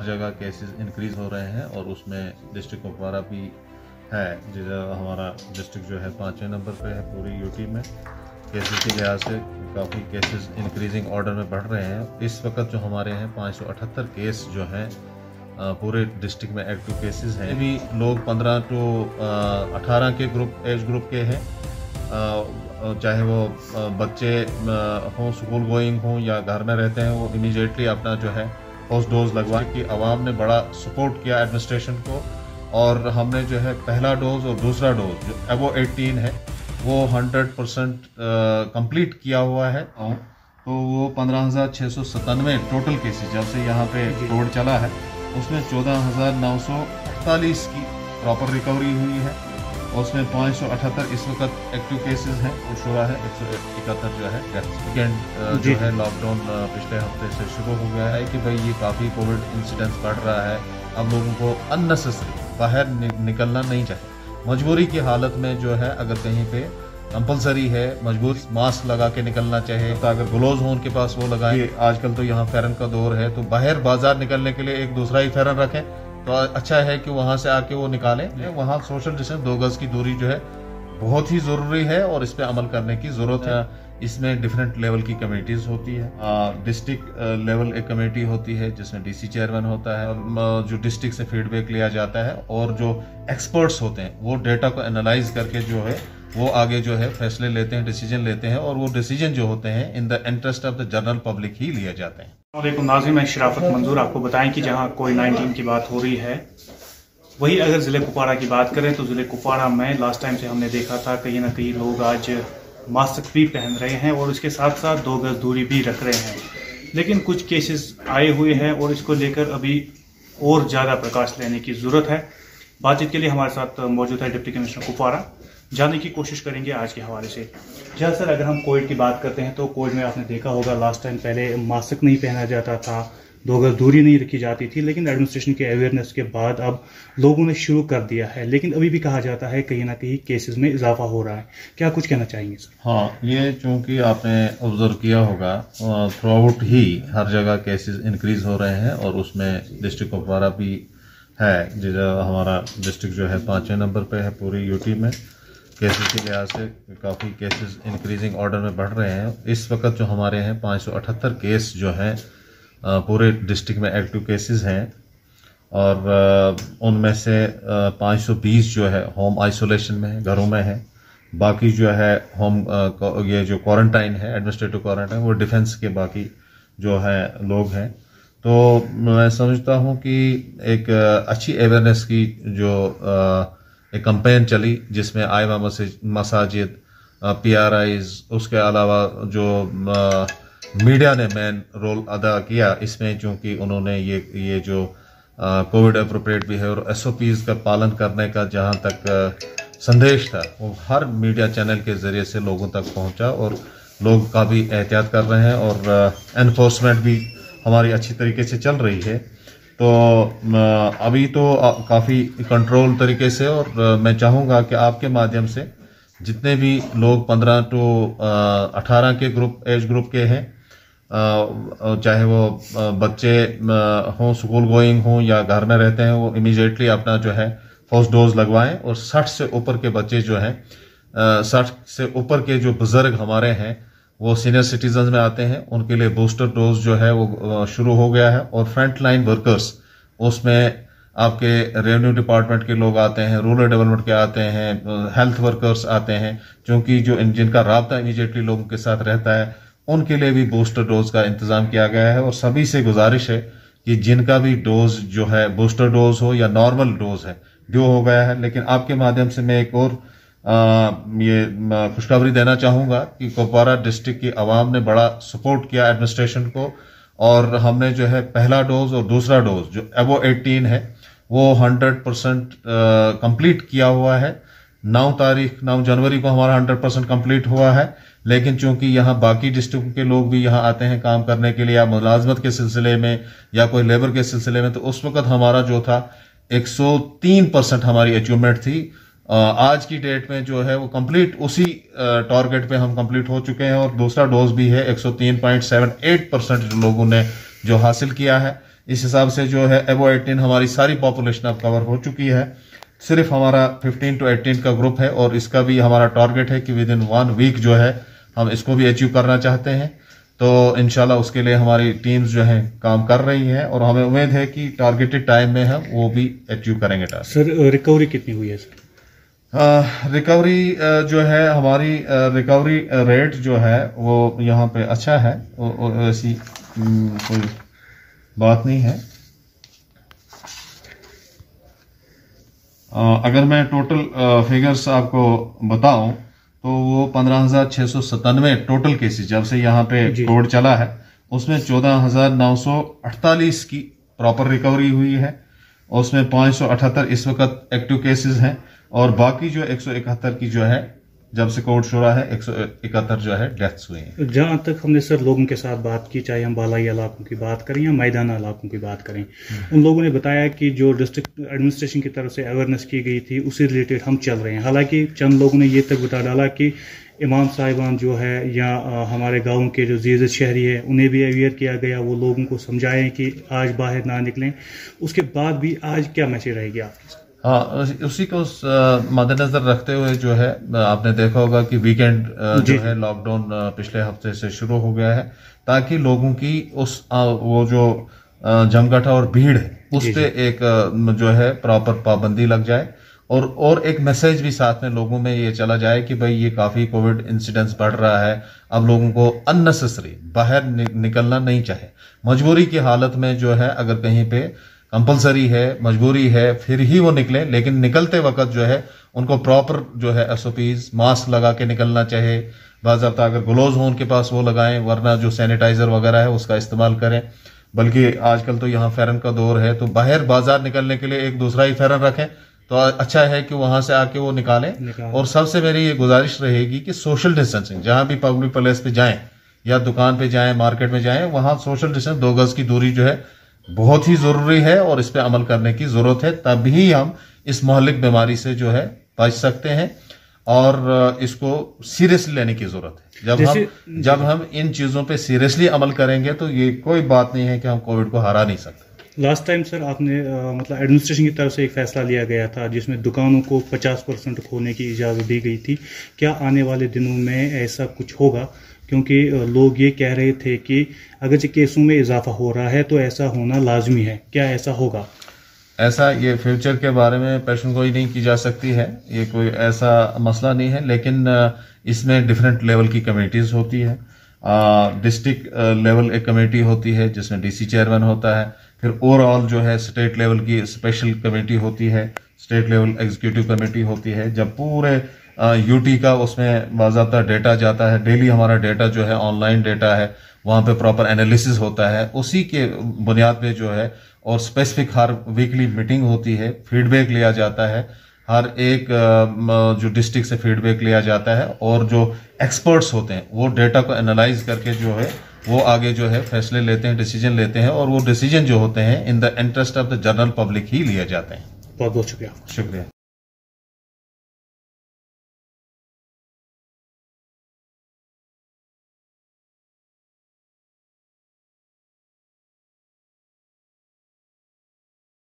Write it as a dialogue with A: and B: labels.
A: जगह cases increase हो रहे हैं और उसमें डिस्ट्रिक्ट कुपवारा भी है। हमारा डिस्ट्रिक्ट जो है 5वें नंबर पे है पूरी यूटी में। केसेस के लिहाज से काफ़ी केसेस इंक्रीजिंग ऑर्डर में बढ़ रहे हैं। इस वक्त जो हमारे हैं 578 केस जो हैं पूरे डिस्ट्रिक्ट में एक्टिव केसेस हैं। भी लोग 15 टू 18 के एज ग्रुप के हैं, चाहे वो बच्चे हों, स्कूल गोइंग हों या घर में रहते हैं, वो इमीडिएटली अपना जो है फर्स्ट डोज लगवा कि आवाम ने बड़ा सपोर्ट किया एडमिनिस्ट्रेशन को। और हमने जो है पहला डोज और दूसरा डोज जो अबो 18 है वो 100% कंप्लीट किया हुआ है। तो वो 15,697 टोटल केसेस जब से यहाँ पे कोविड चला है उसमें 14,948 की प्रॉपर रिकवरी हुई है। उसमें 578 इस वक्त एक्टिव केसेस हैं और शुरा है 171 जो है सेकेंड जो है लॉकडाउन पिछले हफ्ते से शुरू हो गया है कि भाई ये काफ़ी कोविड इंसिडेंस बढ़ रहा है। अब लोगों को अननेसेसरी बाहर निकलना नहीं चाहिए। मजबूरी की हालत में जो है अगर कहीं पे कंपलसरी है मजबूर मास्क लगा के निकलना चाहिए। तो अगर ग्लोव्स हो उनके पास वो लगाएं। आजकल तो यहाँ फेरन का दौर है तो बाहर बाजार निकलने के लिए एक दूसरा ही फेरन रखें तो अच्छा है कि वहां से आके वो निकालें। वहाँ सोशल डिस्टेंस 2 गज की दूरी जो है बहुत ही जरूरी है और इस पे अमल करने की जरूरत है। इसमें डिफरेंट लेवल की कमेटीज होती है। डिस्ट्रिक्ट लेवल एक कमेटी होती है जिसमें डीसी चेयरमैन होता है और जो डिस्ट्रिक्ट से फीडबैक लिया जाता है और जो एक्सपर्ट्स होते हैं वो डेटा को एनालाइज करके जो है वो आगे जो है फैसले लेते हैं, डिसीजन लेते हैं और वो डिसीजन जो होते हैं in the interest of the general public ही लिए जाते हैं।
B: वालेकुम नाज़रीन, मैं शराफत मंजूर आपको बताएं कि जहां कोविड-19 की बात हो रही है वही अगर ज़िले कुपवारा की बात करें तो ज़िले कुपवारा में लास्ट टाइम से हमने देखा था कहीं ना कहीं लोग आज मास्क भी पहन रहे हैं और उसके साथ साथ 2 गज दूरी भी रख रहे हैं। लेकिन कुछ केसेस आए हुए हैं और इसको लेकर अभी और ज़्यादा प्रकाश लेने की ज़रूरत है। बातचीत के लिए हमारे साथ मौजूद है डिप्टी कमिश्नर कुपवारा। जानने की कोशिश करेंगे आज के हवाले से। जहाँ सर अगर हम कोविड की बात करते हैं तो कोविड में आपने देखा होगा लास्ट टाइम पहले मास्क नहीं पहना जाता था, 2 गज दूरी नहीं रखी जाती थी, लेकिन एडमिनिस्ट्रेशन के अवेयरनेस के बाद अब लोगों ने शुरू कर दिया है। लेकिन अभी भी कहा जाता है कहीं ना कहीं केसेस में इजाफा हो रहा है। क्या कुछ कहना चाहेंगे सर?
A: हाँ, ये चूंकि आपने ऑब्जर्व किया होगा थ्रू आउट ही हर जगह केसेस इंक्रीज हो रहे हैं और उसमें डिस्ट्रिक्ट कुपवारा भी है। हमारा डिस्ट्रिक्ट जो है 5वें नंबर पे है पूरी यूटी में। केसेस के लिहाज से काफ़ी केसेस इंक्रीजिंग ऑर्डर में बढ़ रहे हैं। इस वक्त जो हमारे हैं 578 केस जो हैं पूरे डिस्ट्रिक्ट में एक्टिव केसेस हैं और उनमें से 520 जो है होम आइसोलेशन में है, घरों में है। बाकी जो है होम ये जो क्वारंटाइन है, एडमिनिस्ट्रेटिव क्वारंटाइन, वो डिफेंस के बाकी जो है लोग हैं। तो मैं समझता हूँ कि एक अच्छी अवेयरनेस की जो एक कैंपेन चली जिसमें आइमा मसाजिद, PRIs, उसके अलावा जो मीडिया ने मेन रोल अदा किया इसमें, चूंकि उन्होंने ये जो कोविड एप्रोप्रिएट बिहेवियर SOPs का पालन करने का जहां तक संदेश था वो हर मीडिया चैनल के जरिए से लोगों तक पहुंचा और लोग काफ़ी एहतियात कर रहे हैं और एनफोर्समेंट भी हमारी अच्छी तरीके से चल रही है। तो अभी तो काफ़ी कंट्रोल तरीके से और मैं चाहूँगा कि आपके माध्यम से जितने भी लोग 15 टू 18 के एज ग्रुप के हैं, चाहे वो बच्चे हों, स्कूल गोइंग हों या घर में रहते हैं, वो इमीडिएटली अपना जो है फर्स्ट डोज लगवाएं। और 60 से ऊपर के बच्चे जो हैं 60 से ऊपर के जो बुजुर्ग हमारे हैं वो सीनियर सिटीजन में आते हैं, उनके लिए बूस्टर डोज जो है वो शुरू हो गया है। और फ्रंट लाइन वर्कर्स, उसमें आपके रेवेन्यू डिपार्टमेंट के लोग आते हैं, रूरल डेवलपमेंट के आते हैं, हेल्थ वर्कर्स आते हैं, क्योंकि जो जिनका राब्ता इमीडिएटली लोगों के साथ रहता है उनके लिए भी बूस्टर डोज का इंतजाम किया गया है। और सभी से गुजारिश है कि जिनका भी डोज जो है बूस्टर डोज हो या नॉर्मल डोज है ड्यू हो गया है। लेकिन आपके माध्यम से मैं एक और ये खुशखबरी देना चाहूँगा कि कुपवारा डिस्ट्रिक्ट की आवाम ने बड़ा सपोर्ट किया एडमिनिस्ट्रेशन को और हमने जो है पहला डोज और दूसरा डोज जो अबो 18 है वो 100% कंप्लीट किया हुआ है। 9 जनवरी को हमारा 100% कंप्लीट हुआ है। लेकिन चूंकि यहाँ बाकी डिस्ट्रिक्ट के लोग भी यहाँ आते हैं काम करने के लिए या मुलाजमत के सिलसिले में या कोई लेबर के सिलसिले में, तो उस वक्त हमारा जो था 103% हमारी अचीवमेंट थी। आज की डेट में जो है वो कंप्लीट उसी टारगेट पे हम कंप्लीट हो चुके हैं और दूसरा डोज भी है 103.78% लोगों ने जो हासिल किया है। इस हिसाब से जो है एबो 18 हमारी सारी पॉपुलेशन अब कवर हो चुकी है। सिर्फ हमारा 15 to 18 का ग्रुप है और इसका भी हमारा टारगेट है कि विद इन 1 वीक जो है हम इसको भी अचीव करना चाहते हैं। तो इंशाल्लाह उसके लिए हमारी टीम्स जो है काम कर रही हैं और हमें उम्मीद है कि टारगेटेड टाइम में हम वो भी अचीव करेंगे।
B: सर रिकवरी कितनी हुई है सर?
A: रिकवरी जो है हमारी रिकवरी रेट जो है वो यहाँ पे अच्छा है, ऐसी कोई बात नहीं है। अगर मैं टोटल फिगर्स आपको बताऊं तो वो 15,697 टोटल केसेस जब से यहाँ पे कोड चला है उसमें 14,948 की प्रॉपर रिकवरी हुई है और उसमें 578 इस वक्त एक्टिव केसेस हैं और बाकी जो 171 की जो है जब से कोड शुरू है 171 जो है डेथ्स हुई हैं।
B: जहां तक हमने सर लोगों के साथ बात की, चाहे हम बालाई इलाकों की बात करें या मैदाना इलाकों की बात करें, उन लोगों ने बताया कि जो डिस्ट्रिक्ट एडमिनिस्ट्रेशन की तरफ से अवेयरनेस की गई थी उसी रिलेटेड हम चल रहे हैं। हालांकि चंद लोगों ने ये तक बता डाला कि इमाम साहिबान जो है या हमारे गाँव के जो जीज़त शहरी है उन्हें भी अवेयर किया गया, वो लोगों को समझाएं कि आज बाहर ना निकलें। उसके बाद भी आज क्या मैसेज रहेगी आपकी?
A: हाँ, उसी को मद्देनजर रखते हुए जो है आपने देखा होगा कि वीकेंड जो है लॉकडाउन पिछले हफ्ते से शुरू हो गया है ताकि लोगों की उस वो जो जमघटा और भीड़ है उस पे एक जो है प्रॉपर पाबंदी लग जाए और एक मैसेज भी साथ में लोगों में ये चला जाए कि भाई ये काफी कोविड इंसिडेंट्स बढ़ रहा है, अब लोगों को अननेसेसरी बाहर निकलना नहीं चाहिए। मजबूरी की हालत में जो है अगर कहीं पे कंपलसरी है, मजबूरी है, फिर ही वो निकले, लेकिन निकलते वक्त जो है उनको प्रॉपर जो है एसओपीज मास्क लगा के निकलना चाहिए। बाज़ाब्ता अगर ग्लोव्स हो उनके पास वो लगाएं, वरना जो सैनिटाइजर वगैरह है उसका इस्तेमाल करें। बल्कि आजकल तो यहाँ फेरन का दौर है तो बाहर बाजार निकलने के लिए एक दूसरा ही फेरन रखें तो अच्छा है कि वहां से आके वो निकालें। और सबसे मेरी ये गुजारिश रहेगी कि सोशल डिस्टेंसिंग, जहां भी पब्लिक प्लेस पे जाएं या दुकान पे जाएं, मार्केट में जाएं, वहां सोशल डिस्टेंस 2 गज की दूरी जो है बहुत ही जरूरी है और इस पे अमल करने की जरूरत है। तभी हम इस मोहल्लिक बीमारी से जो है बच सकते हैं और इसको सीरियसली लेने की जरूरत है। जब हम इन चीजों पे सीरियसली अमल करेंगे तो ये कोई बात नहीं है कि हम कोविड को हरा नहीं सकते।
B: लास्ट टाइम सर आपने मतलब एडमिनिस्ट्रेशन की तरफ से एक फैसला लिया गया था जिसमें दुकानों को 50% खोलने की इजाज़त दी गई थी। क्या आने वाले दिनों में ऐसा कुछ होगा? क्योंकि लोग ये कह रहे थे कि अगर केसों में इजाफा हो रहा है तो ऐसा होना लाजमी है। क्या ऐसा होगा?
A: ऐसा ये फ्यूचर के बारे में पेशन गोई नहीं की जा सकती है, ये कोई ऐसा मसला नहीं है। लेकिन इसमें डिफरेंट लेवल की कमेटीज होती है। डिस्ट्रिक्ट लेवल एक कमेटी होती है जिसमें डीसी चेयरमैन होता है, फिर ओवरऑल जो है स्टेट लेवल की स्पेशल कमेटी होती है, स्टेट लेवल एग्जीक्यूटिव कमेटी होती है। जब पूरे यूटी का उसमें बाज़ाब्ता डेटा जाता है, डेली हमारा डेटा जो है ऑनलाइन डेटा है, वहां पे प्रॉपर एनालिसिस होता है, उसी के बुनियाद पे जो है और स्पेसिफिक हर वीकली मीटिंग होती है, फीडबैक लिया जाता है, हर एक जो डिस्ट्रिक्ट से फीडबैक लिया जाता है और जो एक्सपर्ट्स होते हैं वो डेटा को एनालाइज करके जो है वो आगे जो है फैसले लेते हैं, डिसीजन लेते हैं और वो डिसीजन जो होते हैं in the interest of the general public ही लिए जाते हैं।
B: बहुत बहुत शुक्रिया।
A: शुक्रिया।